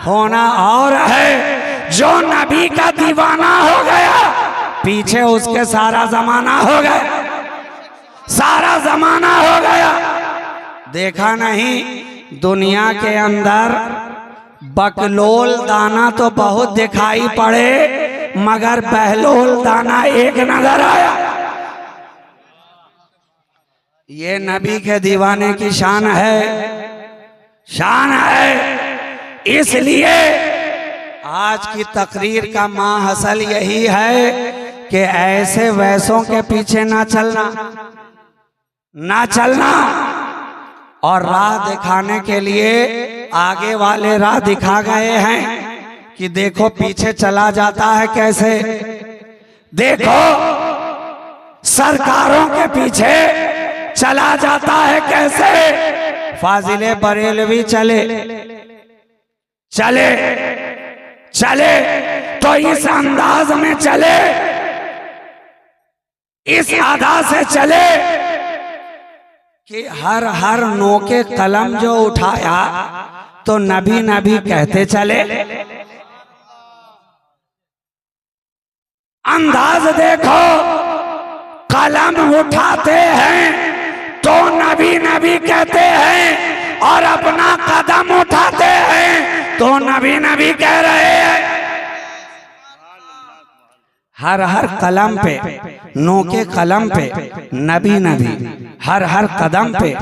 होना और है। जो नबी का दीवाना हो गया, पीछे उसके सारा जमाना हो गया, सारा जमाना हो गया। देखा नहीं दुनिया के अंदर बकलोल दाना तो बहुत दिखाई पड़े, मगर बहलोल दाना एक नजर आया। ये नबी के दीवाने की शान है, शान है। इसलिए आज की तकरीर का माहसल यही है कि ऐसे वैसों के पीछे ना चलना, ना चलना, और राह दिखाने के लिए आगे वाले राह दिखा गए हैं कि देखो पीछे चला जाता है कैसे। देखो सरकारों के पीछे चला जाता है कैसे। फाजिले बरेलवी चले चले चले तो इस अंदाज में चले, इस अदा से चले कि हर हर नोके कलम जो उठाया तो नबी नबी कहते चले। अंदाज देखो, कलम उठाते हैं तो नबी नबी कहते हैं, और अपना कदम उठाते हैं तो नबी नबी कह रहे हैं। हर हर कलम पे, नोके कलम पे नबी नबी, हर हर कदम पे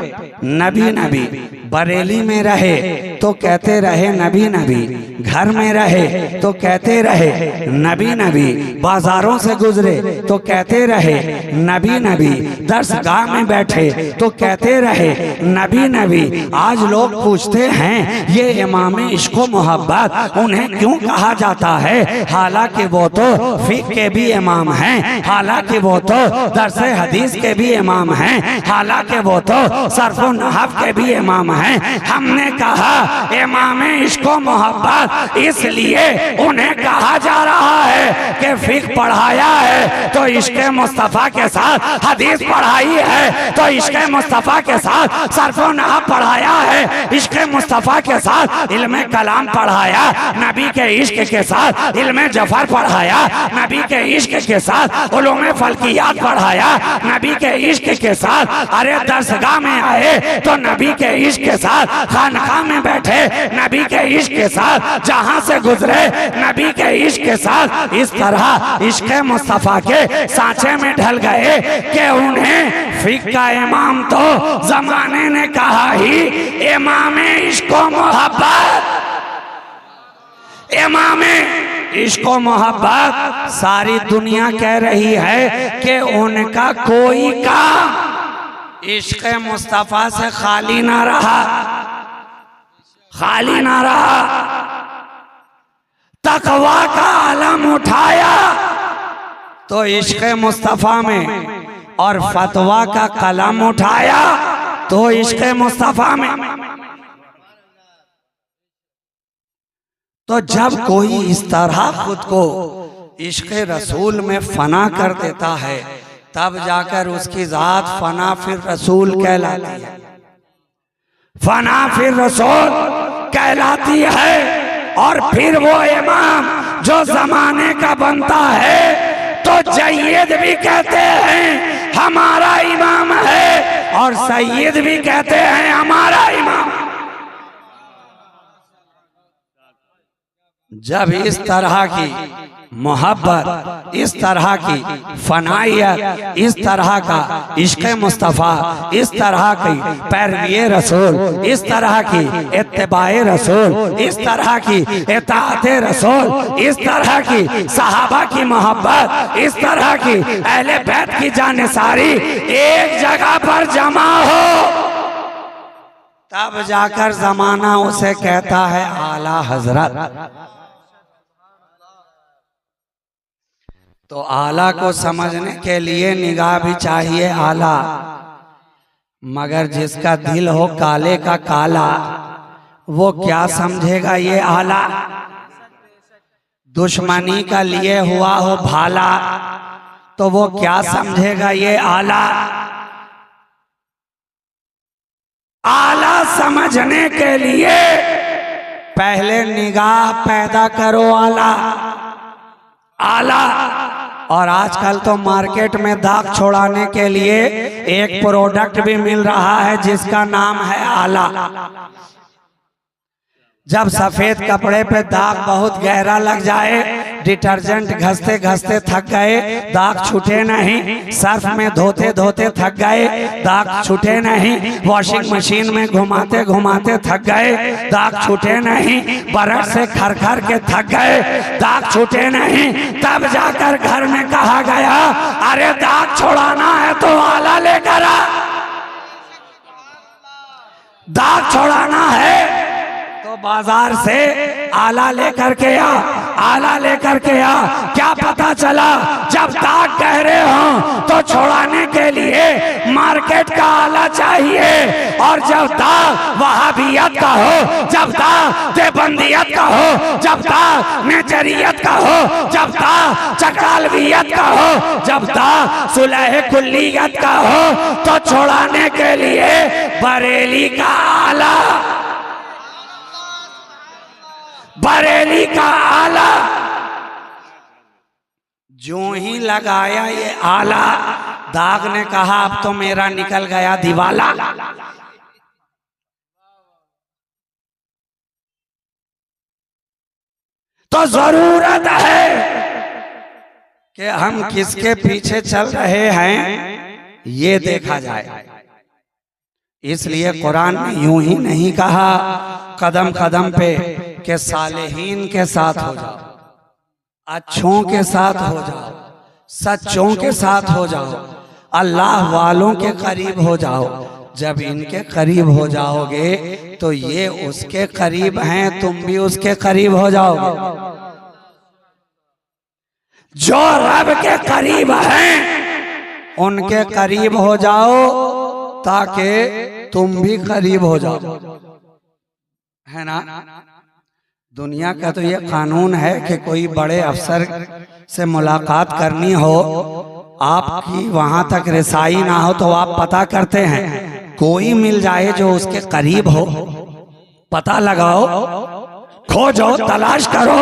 नबी नबी। बरेली में रहे तो कहते रहे नबी नबी, घर में रहे तो कहते रहे नबी नबी, बाजारों से गुजरे तो कहते रहे नबी नबी, दरसगाह में बैठे तो कहते रहे नबी नबी। आज लोग पूछते हैं ये इमाम इश्क़ो मोहब्बत उन्हें क्यों कहा जाता है, हालांकि वो तो फिक़्ह के भी इमाम हैं, हालांकि वो तो दरस हदीस के भी इमाम हैं, हालांकि वो तो सर्फ़ नहव के भी इमाम हैं। हमने कहा इमाम इश्क़ो मोहब्बत इसलिए उन्हें कहा जा रहा है कि फिक़्ह पढ़ाया है तो इश्क़ मुस्तफ़ा के साथ हदीस पढ़ाई है, तो इश्क़ मुस्तफ़ा के साथ सर्फ़ नहव पढ़ाया है, इश्क़ मुस्तफ़ा के साथ इल्म कलाम पढ़ाया, नबी के इश्क़ के साथ इल्म जफर पढ़ाया, नबी के इश्क़ के साथ उलूम फल्कियात पढ़ाया, नबी के इश्क़ के साथ अरे दरसगाह में आए तो नबी के इश्क़ के साथ, खानकाह में बैठे नबी के इश्क़ के साथ, जहां से गुजरे नबी के इश्क़ के साथ। इस तरह इश्क़ मुस्तफ़ा के सांचे में ढल गए कि उन्हें फिक़्ह का इमाम तो जमाने ने कहा ही इमाम इश्क़ो मोहब्बत, इमाम इश्क़ो मोहब्बत। सारी दुनिया कह रही है कि उनका कोई काम इश्क़ मुस्तफ़ा से खाली ना रहा, खाली ना रहा। तक़वा का आलम उठाया तो इश्क़ मुस्तफ़ा में, और फतवा का कलम उठाया तो इश्क़ मुस्तफ़ा में। तो जब कोई इस तरह खुद को इश्क़ रसूल में फना कर देता है, तब जाकर उसकी जात फना फिर रसूल कहलाती है, फना फिर रसूल कहलाती है। और फिर वो इमाम जो जमाने का बनता है तो जय्यद भी कहते हैं हमारा इमाम है, और सैयद भी कहते हैं हमारा इमाम। जब इस तरह की मोहब्बत, इस तरह की फनाइयत, इस तरह का इश्क़ मुस्तफ़ा, इस तरह की पैरवी रसूल, इस तरह की इत्तिबाए रसूल, इस तरह की इताअते रसूल, इस तरह की सहाबा की मोहब्बत, इस तरह की अहले बैत की जानिसारी एक जगह पर जमा हो, तब जाकर जमाना उसे कहता है आला हजरत। तो आला को समझने के लिए निगाह भी चाहिए आला, मगर जिसका दिल हो काले का काला, वो क्या समझेगा ये आला। दुश्मनी का लिए हुआ हो भाला, तो वो क्या समझेगा ये आला। आला समझने के लिए पहले निगाह पैदा करो आला। आला। और आजकल तो मार्केट में दाग छोड़ाने के लिए एक प्रोडक्ट भी मिल रहा है जिसका नाम है आला। जब सफेद कपड़े पे दाग बहुत गहरा लग जाए, डिटर्जेंट घसते घसते थक गए, दाग छूटे नहीं, सर्फ में धोते धोते थक गए, दाग छूटे नहीं, वॉशिंग मशीन में घुमाते घुमाते थक गए, दाग छूटे नहीं, बरस से खर खर के थक गए, दाग छूटे नहीं, तब जाकर घर में कहा गया अरे दाग छोड़ाना है तो आला लेकर आ। दाग छोड़ाना है तो बाजार से आला लेकर के आ, आला लेकर के आ। क्या पता चला जब दाग गहरे हों तो छोड़ाने के लिए मार्केट का आला चाहिए, और जब दाग वहाबियत का हो, जब दाग देवबंदियत का हो, जब दाग नेचरियत का हो, जब दाग चकालवियत का हो, जब दाग सुलह कुल्लियत का हो, तो छोड़ाने के लिए बरेली का आला, बरेली का आला। जो ही लगाया ये आला, दाग ने कहा अब तो मेरा निकल गया दिवाला। तो जरूरत है कि हम किसके पीछे चल रहे हैं ये देखा जाए। इसलिए कुरान ने यूं ही नहीं कहा कदम कदम पे कि सालेहीन के साथ हो जाओ, अच्छों के साथ हो जाओ, सच्चों के साथ हो जाओ, अल्लाह वालों के करीब हो जाओ। जब इनके करीब हो जाओगे तो ये उसके करीब हैं, तुम भी उसके करीब हो जाओगे। जो रब के करीब हैं उनके करीब हो जाओ ताकि तुम भी करीब हो जाओ, है ना। दुनिया का तो ये कानून है कि कोई बड़े अफसर से मुलाकात करनी हो, आपकी वहां तक रसाई ना हो तो आप पता करते हैं, कोई मिल जाए जो उसके करीब हो, पता लगाओ, खोजो, तलाश करो,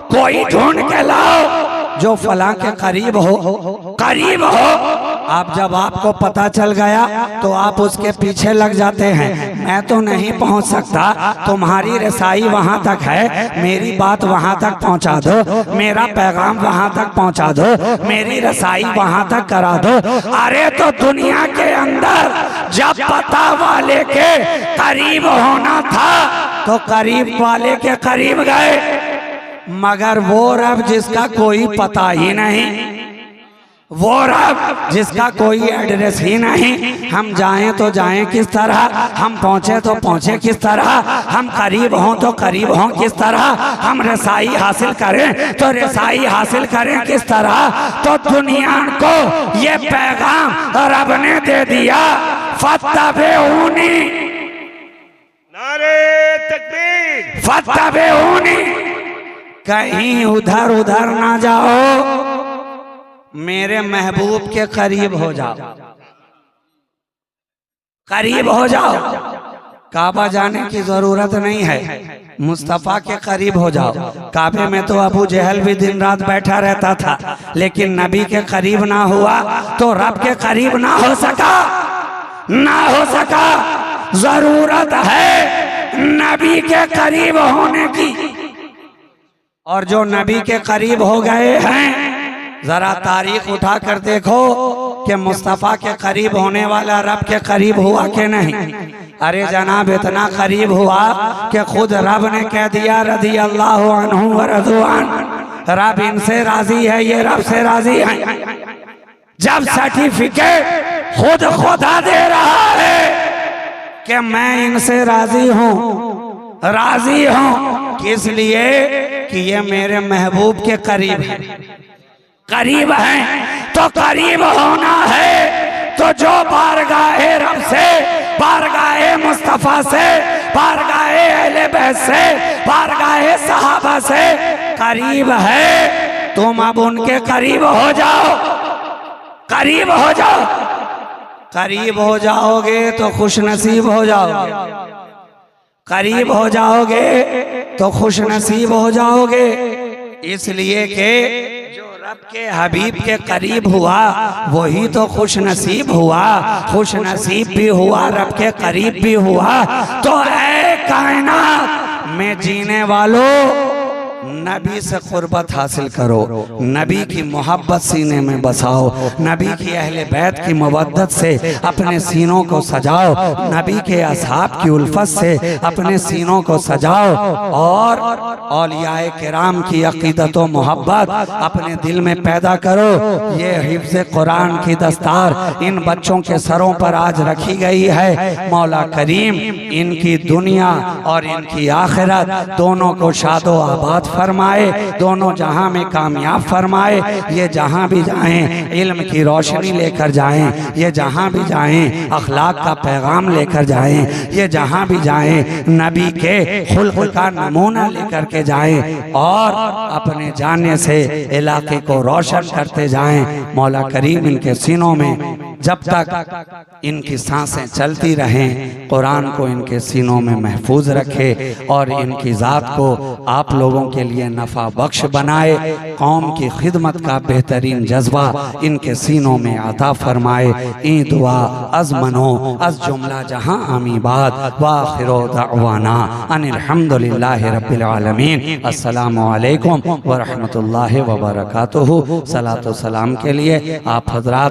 कोई ढूंढ के लाओ जो फलां के करीब हो, करीब हो। आप जब आपको पता चल गया तो आप उसके पीछे लग जाते हैं। मैं तो नहीं पहुंच सकता, तुम्हारी रसाई वहां तक है, मेरी बात वहां तक पहुंचा दो, मेरा पैगाम वहां तक पहुंचा दो, मेरी रसाई वहां तक करा दो। अरे तो दुनिया के अंदर जब पता वाले के करीब होना था तो करीब वाले के करीब गए, मगर वो रब जिसका कोई पता ही नहीं, वो रब जिसका कोई एड्रेस ही नहीं, हम जाएं तो जाएं किस तरह, हम पहुंचे तो पहुंचे किस तरह, हम करीब हों तो करीब हों किस तरह, हम रसाई हासिल करें तो रसाई हासिल करें किस तरह। तो दुनिया को ये पैगाम रब ने दे दिया, फत्तबिऊनी, नारे तकबीर, फत्तबिऊनी, कहीं उधर उधर ना जाओ, मेरे महबूब के करीब हो जाओ, करीब हो जाओ। काबा जाने की जरूरत नहीं है, मुस्तफा के करीब हो जाओ। काबे में तो अबू जहल भी दिन रात बैठा रहता था, लेकिन नबी के करीब ना हुआ तो रब के करीब ना हो सका, ना हो सका। जरूरत है नबी के करीब होने की, और जो नबी के करीब हो गए हैं, जरा तारीख उठा कर देखो कि मुस्तफ़ा के करीब होने वाला रब के करीब हुआ कि नहीं। अरे जनाब इतना करीब हुआ कि खुद रब ने कह दिया रज़ी अल्लाहु अन्हु व रज़ू अन्हु, रब इनसे राजी है, ये रब से राजी है। जब सर्टिफिकेट खुद खुदा दे रहा है कि मैं इनसे राजी हूं, किस लिए कि ये मेरे महबूब के करीब है, करीब हैं। तो करीब होना है तो जो बारगाहे रब से, बारगाहे मुस्तफा से, बारगाहे अहले बैत से, बारगाहे सहाबा से करीब है, तुम अब उनके करीब हो जाओ, करीब हो जाओ। करीब हो जाओगे तो खुश नसीब हो जाओगे, करीब हो जाओगे तो खुश नसीब हो जाओगे। इसलिए कि जो रब के हबीब के करीब हुआ वही तो खुश नसीब हुआ, खुश नसीब भी हुआ, रब के करीब भी हुआ। तो ऐ कायनात में जीने वालों, नबी से कुर्बत हासिल करो, नबी की मोहब्बत सीने में बसाओ, नबी की अहले बैत की मवद्दत से अपने सीनों को सजाओ, नबी के असहाब की उल्फत से अपने सीनों को सजाओ, और औलियाए किराम की अकीदत व मोहब्बत अपने दिल में पैदा करो। ये हिफ्ज़ कुरान की दस्तार इन बच्चों के सरों पर आज रखी गई है। मौला करीम इनकी दुनिया और इनकी आखिरत दोनों को शादो आबाद फरमाए, दोनों जहां में कामयाब फरमाए। ये जहां भी जाएं इल्म की रोशनी लेकर जाएं, ये जहां भी जाएं अखलाक का पैगाम लेकर जाएं, ये जहां भी जाएं नबी के खुल्क का नमूना लेकर के जाएं, और अपने जाने से इलाके को रोशन करते जाएं। मौला करीम इनके सीनों में जब तक इनकी सांसें चलती रहें, कुरान को इनके सीनों में महफूज रखे और इनकी ज़ात को आप लोगों के लिए नफ़ा बख्श बनाए। कौम की खिदमत का बेहतरीन जज्बा इनके सीनों में अता फरमाए। ई दुआ अज़ मनो अज़ जुमला जहां आमीबाद व आखिरो दअवाना अनिल हम्दुलिल्लाहि रब्बिल आलमीन। अस्सलामु अलैकुम व रहमतुल्लाहि व बरकातुहू। सलातो सलाम के लिए आप हजरात